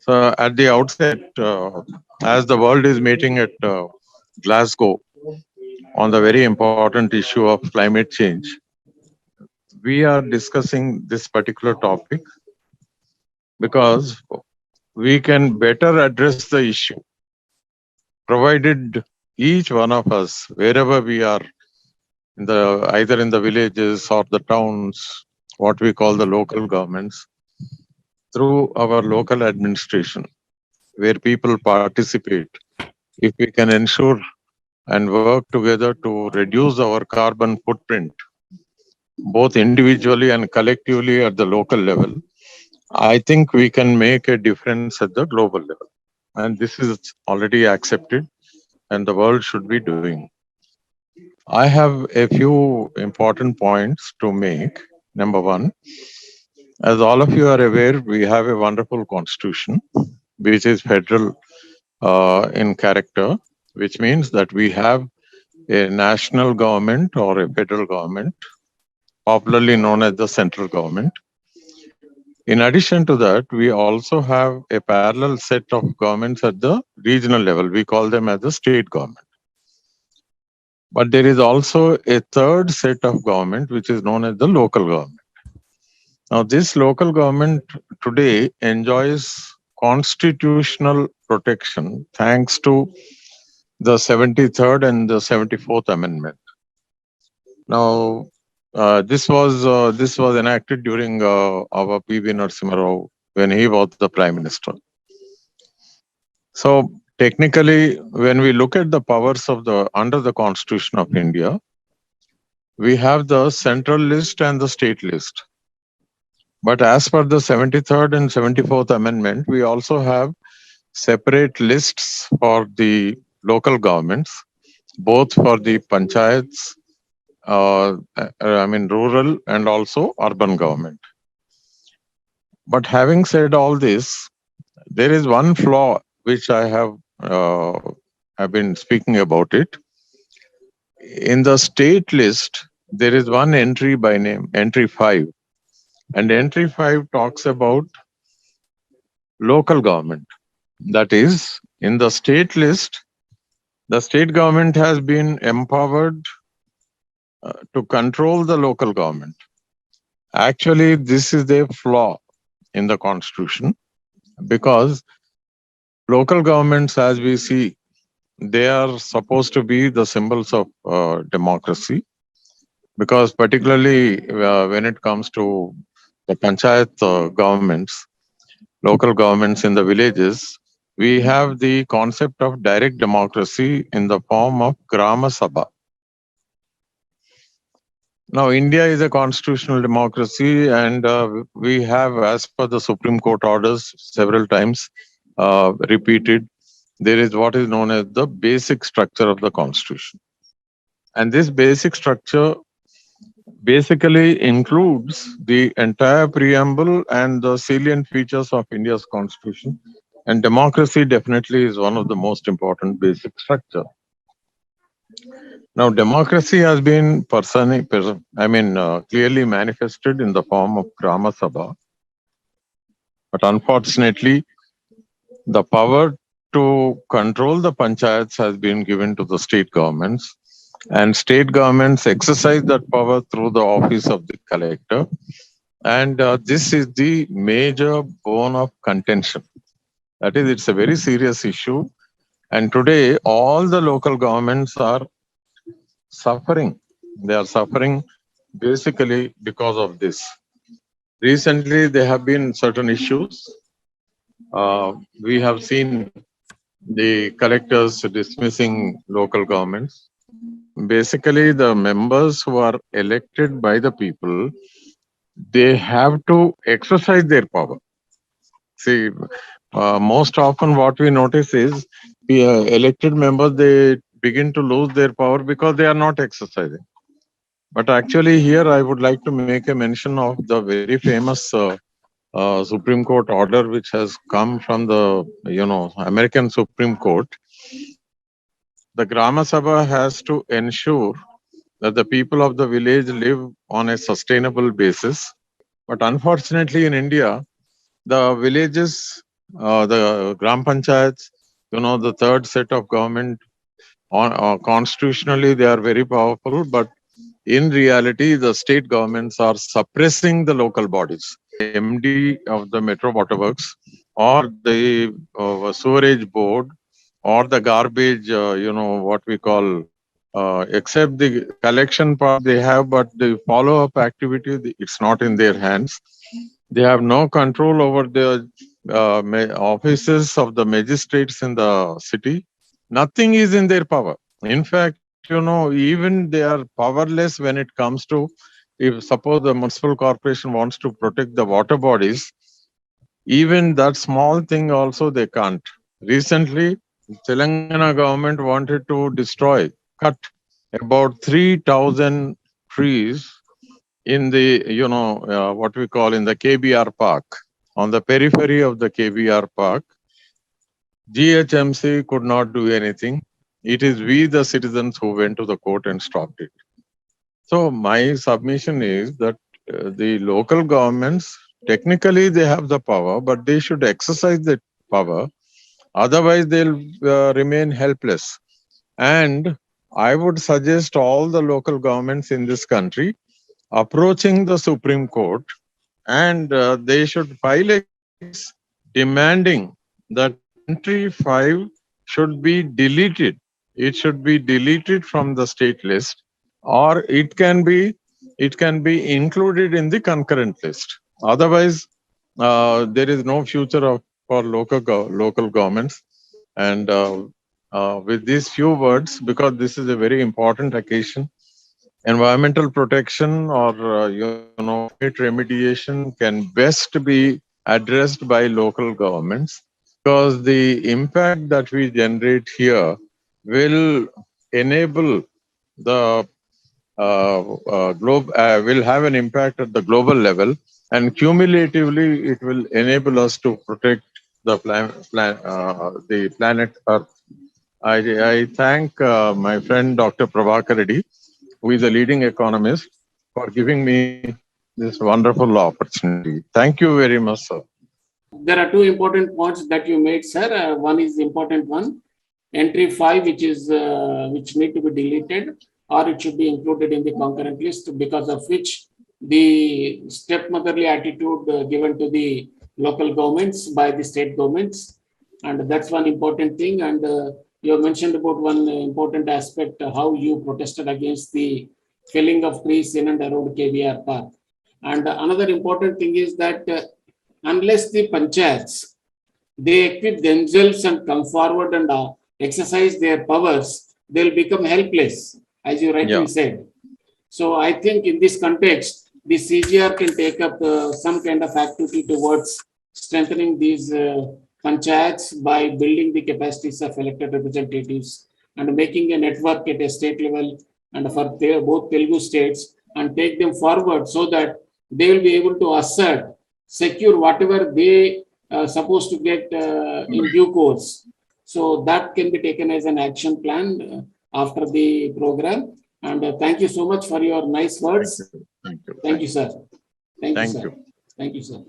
So at the outset, as the world is meeting at Glasgow on the very important issue of climate change, we are discussing this particular topic because we can better address the issue provided each one of us, wherever we are, either in the villages or the towns, what we call the local governments, through our local administration, where people participate, if we can ensure and work together to reduce our carbon footprint, both individually and collectively at the local level, I think we can make a difference at the global level. And this is already accepted, and the world should be doing. I have a few important points to make. Number one, as all of you are aware, we have a wonderful constitution, which is federal in character, which means that we have a national government or a federal government, popularly known as the central government. In addition to that, we also have a parallel set of governments at the regional level. We call them as the state government. But there is also a third set of government, which is known as the local government. Now, this local government today enjoys constitutional protection thanks to the 73rd and the 74th Amendment. Now, this was enacted during our P.V. Narasimha Rao when he was the Prime Minister. So, technically, when we look at the powers of the under the Constitution of India, we have the central list and the state list. But as per the 73rd and 74th Amendment, we also have separate lists for the local governments, both for the panchayats, rural and also urban government. But having said all this, there is one flaw which I have been speaking about it. In the state list, there is one entry by name, entry 5. And entry 5 talks about local government. That is, in the state list, the state government has been empowered to control the local government. Actually, this is a flaw in the constitution because local governments, as we see, they are supposed to be the symbols of democracy. Because particularly when it comes to the panchayat governments, local governments in the villages, we have the concept of direct democracy in the form of Grama Sabha. Now, India is a constitutional democracy, and we have, as per the Supreme Court orders, several times repeated, there is what is known as the basic structure of the constitution. And this basic structure basically includes the entire preamble and the salient features of India's constitution. And democracy definitely is one of the most important basic structure. Now, democracy has been clearly manifested in the form of Grama Sabha. But unfortunately, the power to control the panchayats has been given to the state governments. And state governments exercise that power through the office of the collector. And this is the major bone of contention. That is, it's a very serious issue. And today, all the local governments are suffering. They are suffering basically because of this. Recently, there have been certain issues. We have seen the collectors dismissing local governments. Basically, the members who are elected by the people, they have to exercise their power. See, most often what we notice is the elected members, they begin to lose their power because they are not exercising. But actually here I would like to make a mention of the very famous Supreme Court order which has come from the American Supreme Court. The Grama Sabha has to ensure that the people of the village live on a sustainable basis. But unfortunately in India, the villages the Gram Panchayats, the third set of government, constitutionally they are very powerful, but in reality, the state governments are suppressing the local bodies. MD of the Metro Water Works or the sewerage board or the garbage, what we call, except the collection part they have, but the follow-up activity, it's not in their hands. They have no control over the offices of the magistrates in the city. Nothing is in their power. In fact, even they are powerless when it comes to, if suppose the municipal corporation wants to protect the water bodies, even that small thing also they can't. Recently, Telangana government wanted to destroy, cut about 3,000 trees in the, what we call in the KBR park. On the periphery of the KBR park, GHMC could not do anything. It is we, the citizens, who went to the court and stopped it. So my submission is that the local governments, technically they have the power, but they should exercise that power. Otherwise, they'll remain helpless. And I would suggest all the local governments in this country approaching the Supreme Court, and they should file a case demanding that entry 5 should be deleted. It should be deleted from the state list, or it can be included in the concurrent list. Otherwise, there is no future for local governments. And with these few words, because this is a very important occasion, environmental protection or climate remediation can best be addressed by local governments, because the impact that we generate here will enable the globe will have an impact at the global level, and cumulatively it will enable us to protect the planet Earth. I thank my friend Dr. Prabhakar Reddy, who is a leading economist, for giving me this wonderful opportunity. Thank you very much, sir. There are two important points that you made, sir. One is the important one, entry 5, which need to be deleted, or it should be included in the concurrent list, because of which the stepmotherly attitude given to the local governments by the state governments, and that's one important thing. And you have mentioned about one important aspect, how you protested against the felling of trees in and around KBR Park. And another important thing is that unless the panchayats, they equip themselves and come forward and exercise their powers, they'll become helpless, as you rightly said. So I think in this context, the CGR can take up some kind of activity towards strengthening these panchayats by building the capacities of elected representatives and making a network at a state level and for both Telugu states, and take them forward so that they will be able to assert, secure whatever they supposed to get in due course. So that can be taken as an action plan after the program. And thank you so much for your nice words. Thank you. Thank you, sir. Thank you, sir. You. Thank you, sir.